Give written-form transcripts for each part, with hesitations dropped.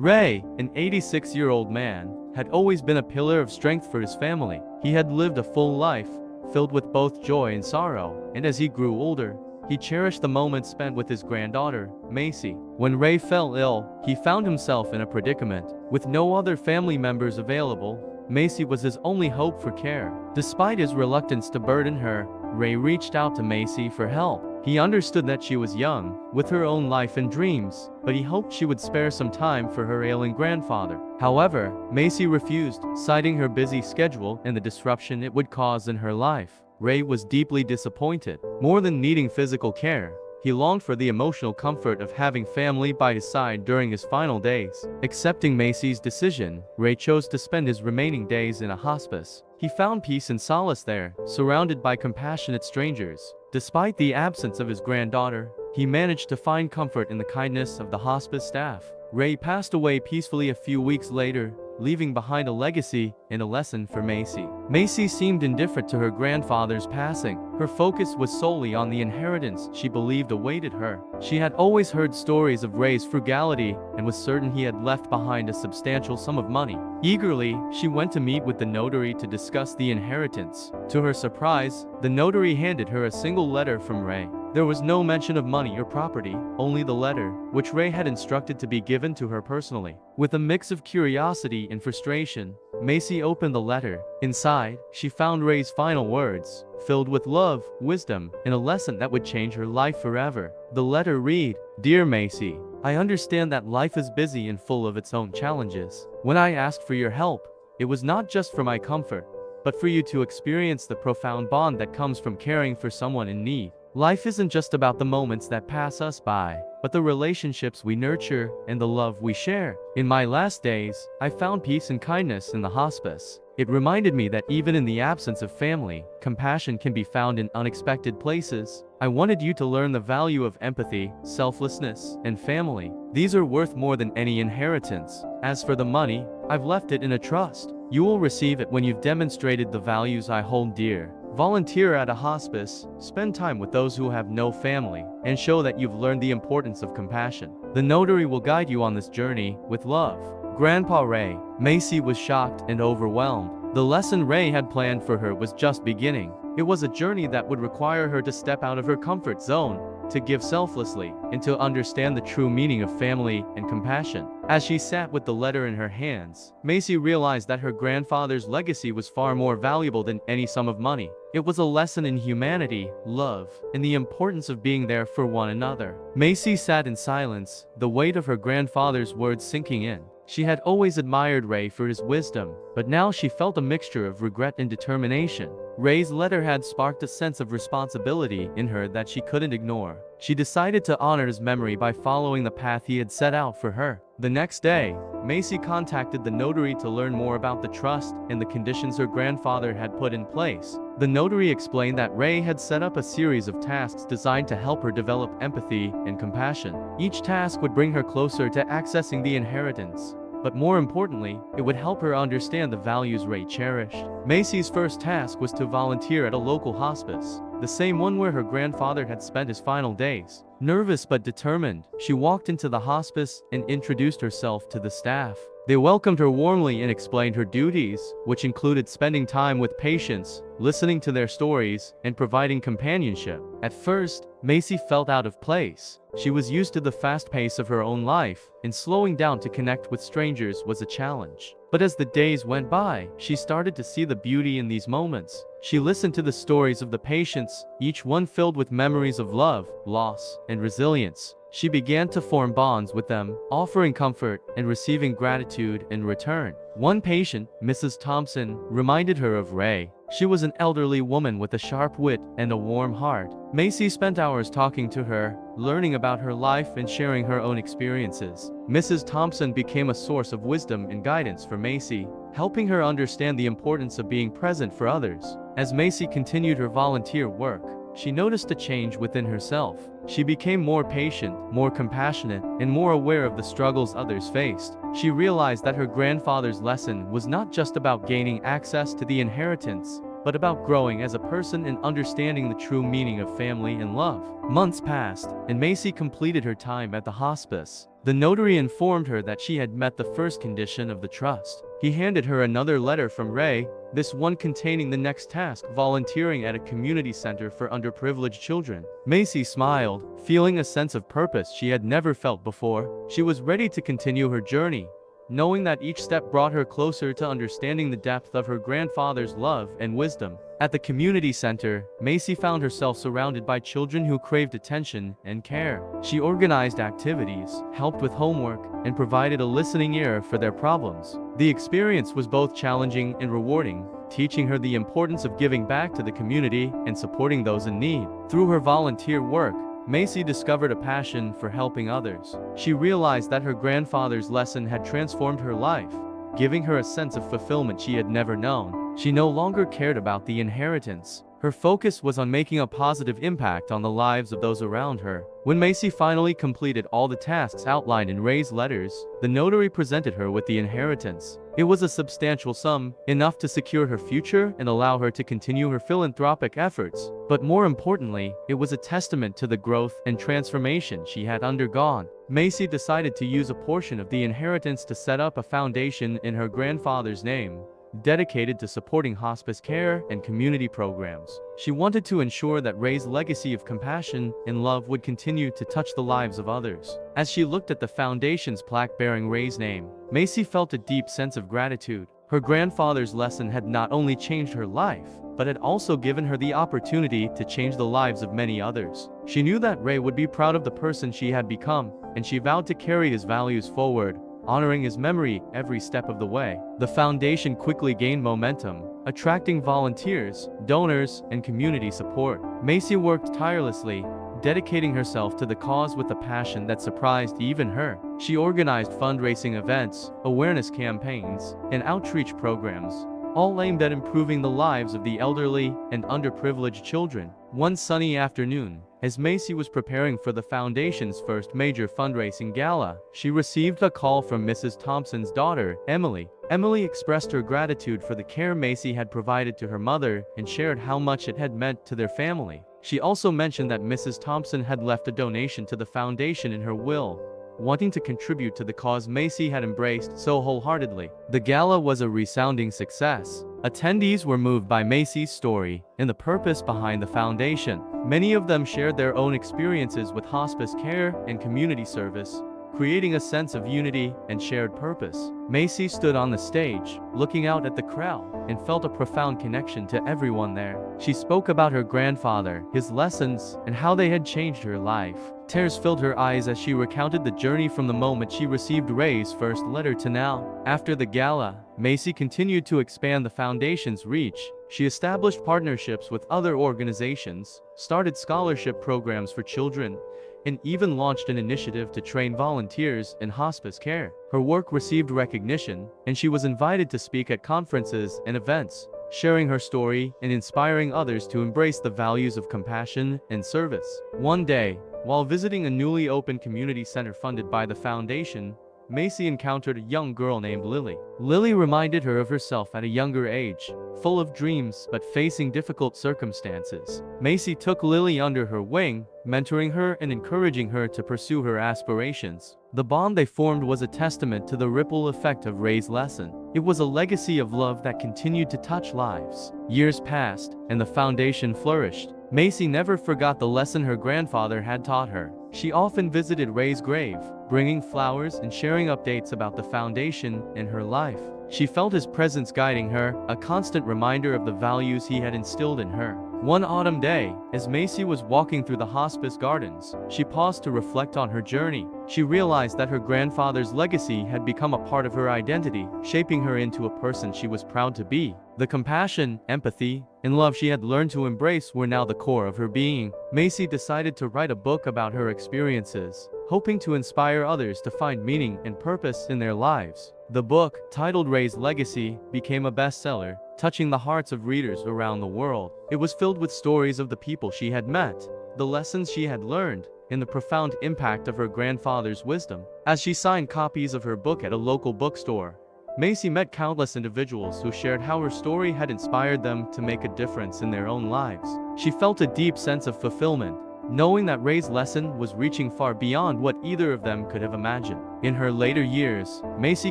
Ray, an 86-year-old man, had always been a pillar of strength for his family. He had lived a full life, filled with both joy and sorrow, and as he grew older, he cherished the moments spent with his granddaughter, Macy. When Ray fell ill, he found himself in a predicament. With no other family members available, Macy was his only hope for care. Despite his reluctance to burden her, Ray reached out to Macy for help. He understood that she was young, with her own life and dreams, but he hoped she would spare some time for her ailing grandfather. However, Macy refused, citing her busy schedule and the disruption it would cause in her life. Ray was deeply disappointed. More than needing physical care, he longed for the emotional comfort of having family by his side during his final days. Accepting Macy's decision, Ray chose to spend his remaining days in a hospice. He found peace and solace there, surrounded by compassionate strangers. Despite the absence of his granddaughter, he managed to find comfort in the kindness of the hospice staff. Ray passed away peacefully a few weeks later, leaving behind a legacy and a lesson for Macy. Macy seemed indifferent to her grandfather's passing. Her focus was solely on the inheritance she believed awaited her. She had always heard stories of Ray's frugality and was certain he had left behind a substantial sum of money. Eagerly, she went to meet with the notary to discuss the inheritance. To her surprise, the notary handed her a single letter from Ray. There was no mention of money or property, only the letter, which Ray had instructed to be given to her personally. With a mix of curiosity and frustration, Macy opened the letter. Inside, she found Ray's final words, filled with love, wisdom, and a lesson that would change her life forever. The letter read, "Dear Macy, I understand that life is busy and full of its own challenges. When I asked for your help, it was not just for my comfort, but for you to experience the profound bond that comes from caring for someone in need. Life isn't just about the moments that pass us by, but the relationships we nurture and the love we share. In my last days, I found peace and kindness in the hospice. It reminded me that even in the absence of family, compassion can be found in unexpected places. I wanted you to learn the value of empathy, selflessness, and family. These are worth more than any inheritance. As for the money, I've left it in a trust. You will receive it when you've demonstrated the values I hold dear. Volunteer at a hospice, spend time with those who have no family, and show that you've learned the importance of compassion. The notary will guide you on this journey, with love. Grandpa Ray." Macy was shocked and overwhelmed. The lesson Ray had planned for her was just beginning. It was a journey that would require her to step out of her comfort zone, to give selflessly, and to understand the true meaning of family and compassion. As she sat with the letter in her hands, Macy realized that her grandfather's legacy was far more valuable than any sum of money. It was a lesson in humanity, love, and the importance of being there for one another. Macy sat in silence, the weight of her grandfather's words sinking in. She had always admired Ray for his wisdom, but now she felt a mixture of regret and determination. Ray's letter had sparked a sense of responsibility in her that she couldn't ignore. She decided to honor his memory by following the path he had set out for her. The next day, Macy contacted the notary to learn more about the trust and the conditions her grandfather had put in place. The notary explained that Ray had set up a series of tasks designed to help her develop empathy and compassion. Each task would bring her closer to accessing the inheritance, but more importantly, it would help her understand the values Ray cherished. Macy's first task was to volunteer at a local hospice, the same one where her grandfather had spent his final days. Nervous but determined, she walked into the hospice and introduced herself to the staff. They welcomed her warmly and explained her duties, which included spending time with patients, listening to their stories, and providing companionship. At first, Macy felt out of place. She was used to the fast pace of her own life, and slowing down to connect with strangers was a challenge. But as the days went by, she started to see the beauty in these moments. She listened to the stories of the patients, each one filled with memories of love, loss, and resilience. She began to form bonds with them, offering comfort and receiving gratitude in return. One patient, Mrs. Thompson, reminded her of Ray. She was an elderly woman with a sharp wit and a warm heart. Macy spent hours talking to her, learning about her life and sharing her own experiences. Mrs. Thompson became a source of wisdom and guidance for Macy, helping her understand the importance of being present for others. As Macy continued her volunteer work, she noticed a change within herself. She became more patient, more compassionate, and more aware of the struggles others faced. She realized that her grandfather's lesson was not just about gaining access to the inheritance, but about growing as a person and understanding the true meaning of family and love. Months passed, and Macy completed her time at the hospice. The notary informed her that she had met the first condition of the trust. He handed her another letter from Ray, this one containing the next task, volunteering at a community center for underprivileged children. Macy smiled, feeling a sense of purpose she had never felt before. She was ready to continue her journey, knowing that each step brought her closer to understanding the depth of her grandfather's love and wisdom. At the community center, Macy found herself surrounded by children who craved attention and care. She organized activities, helped with homework, and provided a listening ear for their problems. The experience was both challenging and rewarding, teaching her the importance of giving back to the community and supporting those in need. Through her volunteer work, Macy discovered a passion for helping others. She realized that her grandfather's lesson had transformed her life, giving her a sense of fulfillment she had never known. She no longer cared about the inheritance. Her focus was on making a positive impact on the lives of those around her. When Macy finally completed all the tasks outlined in Ray's letters, the notary presented her with the inheritance. It was a substantial sum, enough to secure her future and allow her to continue her philanthropic efforts. But more importantly, it was a testament to the growth and transformation she had undergone. Macy decided to use a portion of the inheritance to set up a foundation in her grandfather's name, dedicated to supporting hospice care and community programs. She wanted to ensure that Ray's legacy of compassion and love would continue to touch the lives of others. As she looked at the foundation's plaque bearing Ray's name, Macy felt a deep sense of gratitude. Her grandfather's lesson had not only changed her life, but had also given her the opportunity to change the lives of many others. She knew that Ray would be proud of the person she had become, and she vowed to carry his values forward, honoring his memory every step of the way. The foundation quickly gained momentum, attracting volunteers, donors, and community support. Macy worked tirelessly, dedicating herself to the cause with a passion that surprised even her. She organized fundraising events, awareness campaigns, and outreach programs, all aimed at improving the lives of the elderly and underprivileged children. One sunny afternoon, as Macy was preparing for the foundation's first major fundraising gala, she received a call from Mrs. Thompson's daughter, Emily. Emily expressed her gratitude for the care Macy had provided to her mother and shared how much it had meant to their family. She also mentioned that Mrs. Thompson had left a donation to the foundation in her will, wanting to contribute to the cause Macy had embraced so wholeheartedly. The gala was a resounding success. Attendees were moved by Macy's story and the purpose behind the foundation. Many of them shared their own experiences with hospice care and community service, creating a sense of unity and shared purpose. Macy stood on the stage, looking out at the crowd, and felt a profound connection to everyone there. She spoke about her grandfather, his lessons, and how they had changed her life. Tears filled her eyes as she recounted the journey from the moment she received Ray's first letter to now. After the gala, Macy continued to expand the foundation's reach. She established partnerships with other organizations, started scholarship programs for children, and even launched an initiative to train volunteers in hospice care. Her work received recognition, and she was invited to speak at conferences and events, sharing her story and inspiring others to embrace the values of compassion and service. One day, while visiting a newly opened community center funded by the foundation, Macy encountered a young girl named Lily. Lily reminded her of herself at a younger age, full of dreams but facing difficult circumstances. Macy took Lily under her wing, mentoring her and encouraging her to pursue her aspirations. The bond they formed was a testament to the ripple effect of Ray's lesson. It was a legacy of love that continued to touch lives. Years passed, and the foundation flourished. Macy never forgot the lesson her grandfather had taught her. She often visited Ray's grave, bringing flowers and sharing updates about the foundation and her life. She felt his presence guiding her, a constant reminder of the values he had instilled in her. One autumn day, as Macy was walking through the hospice gardens, she paused to reflect on her journey. She realized that her grandfather's legacy had become a part of her identity, shaping her into a person she was proud to be. The compassion, empathy, and love she had learned to embrace were now the core of her being. Macy decided to write a book about her experiences, hoping to inspire others to find meaning and purpose in their lives. The book, titled Ray's Legacy, became a bestseller, touching the hearts of readers around the world. It was filled with stories of the people she had met, the lessons she had learned, and the profound impact of her grandfather's wisdom. As she signed copies of her book at a local bookstore, Macy met countless individuals who shared how her story had inspired them to make a difference in their own lives. She felt a deep sense of fulfillment, knowing that Ray's lesson was reaching far beyond what either of them could have imagined. In her later years, Macy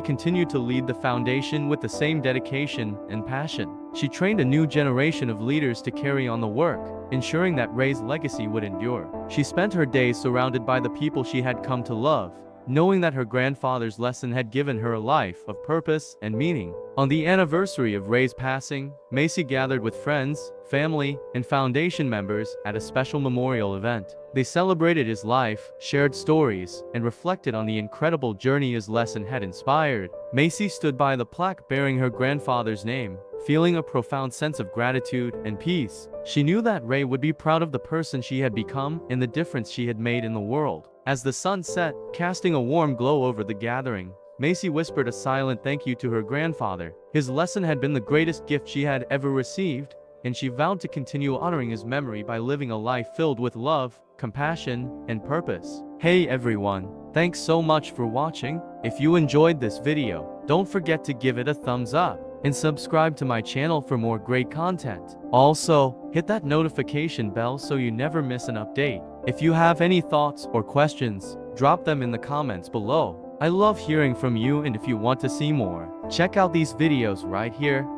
continued to lead the foundation with the same dedication and passion. She trained a new generation of leaders to carry on the work, ensuring that Ray's legacy would endure. She spent her days surrounded by the people she had come to love, knowing that her grandfather's lesson had given her a life of purpose and meaning. On the anniversary of Ray's passing, Macy gathered with friends, family, and foundation members at a special memorial event. They celebrated his life, shared stories, and reflected on the incredible journey his lesson had inspired. Macy stood by the plaque bearing her grandfather's name, feeling a profound sense of gratitude and peace. She knew that Ray would be proud of the person she had become and the difference she had made in the world. As the sun set, casting a warm glow over the gathering, Macy whispered a silent thank you to her grandfather. His lesson had been the greatest gift she had ever received, and she vowed to continue honoring his memory by living a life filled with love, compassion, and purpose. Hey everyone, thanks so much for watching. If you enjoyed this video, don't forget to give it a thumbs up and subscribe to my channel for more great content. Also, hit that notification bell so you never miss an update. If you have any thoughts or questions, drop them in the comments below. I love hearing from you, and if you want to see more, check out these videos right here.